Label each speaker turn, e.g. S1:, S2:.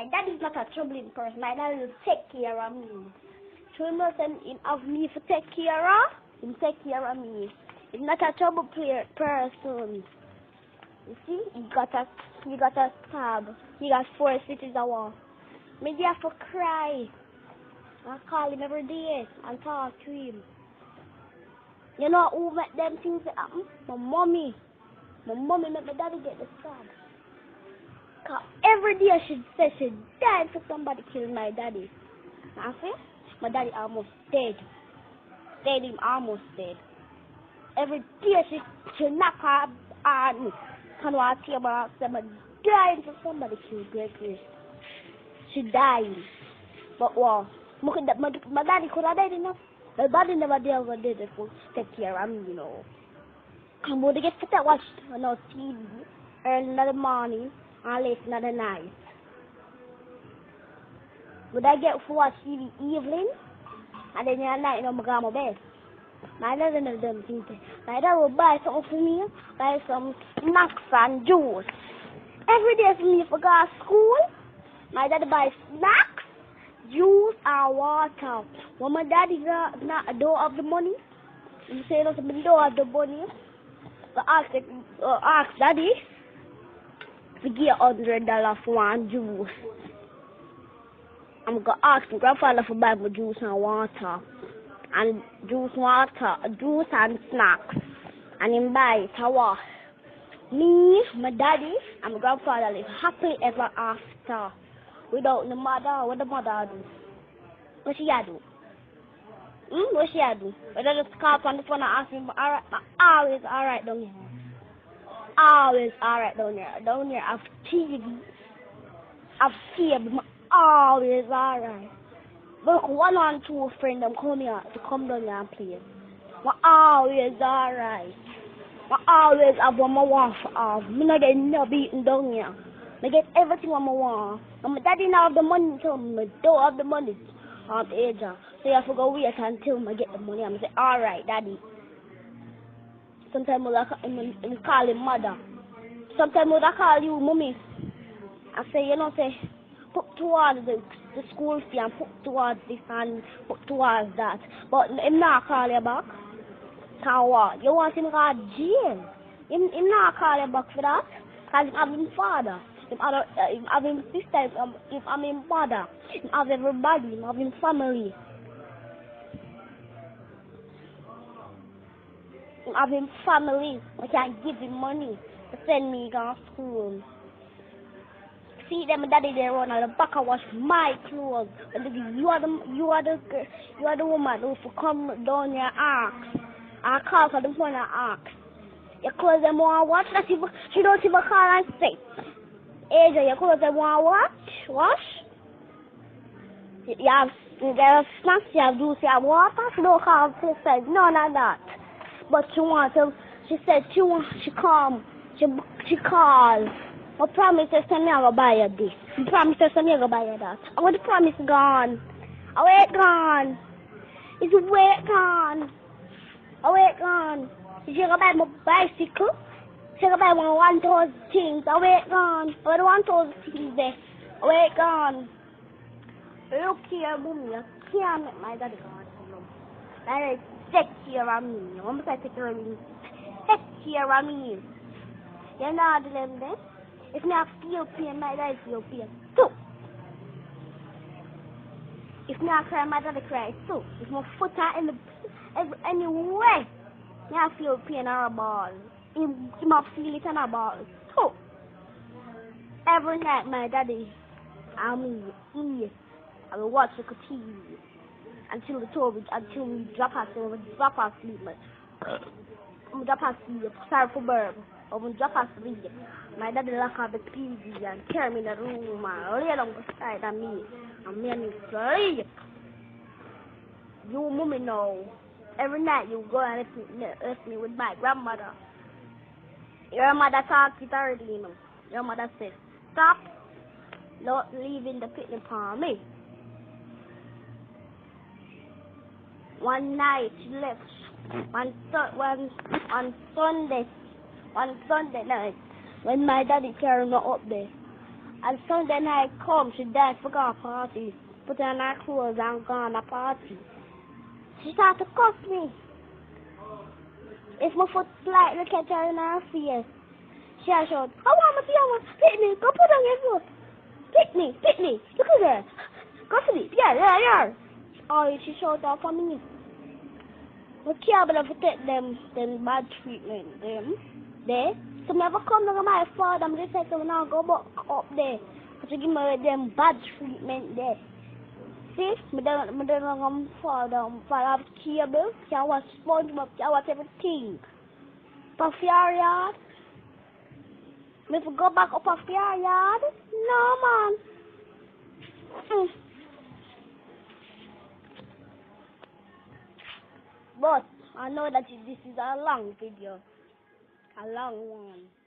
S1: My daddy's not a troubling person. My daddy will take care of me. So him not send him have me to take care of. Him take care of me. He's not a trouble person. You see, he got a stab. He got 4 stitches a wall. Me have to cry. I call him every day and talk to him. You know who make them things happen? My mommy. My mommy make my daddy get the stab. Cause every day she says she died for somebody killing my daddy. I see? My daddy almost dead. Dead him almost dead. Every day she knock her on can watch him and say, "I'm dying for somebody killed Gregory." She died. But wow, my daddy could have died enough. My daddy never did it for take care of me, you know. I'm going to get to watch TV early in the morning and late in the night. Would I get to watch TV evening and then at night I'm going to bed? My dad never done things. My dad will buy something for me, buy some snacks and juice. Every day for me, if I go to school, my dad buys snacks, juice and water. When my daddy don't have the money, he say no, I don't have the money. I ask daddy to give $100 for one juice. I'm gonna ask my grandfather to buy my juice and water. And juice and snacks. And him buy it. How? Me, my daddy, and my grandfather live happily ever after. Without the mother, what the mother do? What she do? What she do? But I just call up on the phone and ask me, alright, always alright down here. Always alright down here. Down here, I've TV. I've cable. Always alright. But 1 or 2 friends them come here to come down here and play. But always alright. But always have what I want for have. Me not get no beaten down here. I get everything what I want. And my daddy now have the money, so I don't have the money. I'm the age. So you have to go wait until I get the money. I'm say, alright, daddy. Sometimes I call him mother. Sometimes I call you mommy. I say, you know, say, put towards the school fee and put towards this and put towards that. But him not call you back. Cause what? You want him to go to jail. Him not call you back for that. Because him have him father. Him have him sister. Him have him mother. Him have everybody. Him have him family. Him have him family. I can give him money to send me to school. See them daddy they run at the back and wash my clothes. And you are the woman who come down here and ask. I call for the phone and ask. Your clothes them want wash. She don't even call and say, Asia, your clothes them want wash? You have snacks, you have juice, you have water. She don't call and say none of that. But she wants to. She said she come. She calls. I promise her son me I go buy her this. I promise her son me I go buy her that. I want the promise gone. I wait gone. It's way gone. I wait gone. She go buy my bicycle. She go buy my 1,000 things. I wait gone. I want 1,000 things there. I wait gone. Look here, mommy. I can't make my daddy gone. Daddy take care of me. I'm going to take care of me. Take care of me. You know how to them there? If me feel pain, my daddy feel pain too. If me cry, my daddy cry too. If my foot are in any way, me feel pain or a ball. He might feel it in a ball too. Every night, my daddy and me, I will watch the TV until we drop asleep. I'm drop asleep. Sorry for burp. I'm drop asleep. My daddy lock up the TV and carry me in the room and lay down beside of me and me and me sleep. You mommy know. Every night you go and left me with my grandmother. Your mother talked it already, you know. Your mother said, stop not leaving the picnic for me. One night she left. One Sunday night, when my daddy carried me up there, And Sunday night come, she died for a party. Put on her clothes and gone a party. She started to cuss me. If my foot slightly catch her in her face, she shouted, I want to see her. Pick me, go put on your foot. Pick me, look at that. Go for it, yeah. Oh, she showed off on me. We can't believe to take them bad treatment, them. There. So never come to my father, I'm just like, now go back up there. But you give me them bad treatment there. See, I don't fall down, fall off cable, can't watch SpongeBob, can't watch everything. Off your yard. If we go back up off your yard, no man. But I know that this is a long video, a long one.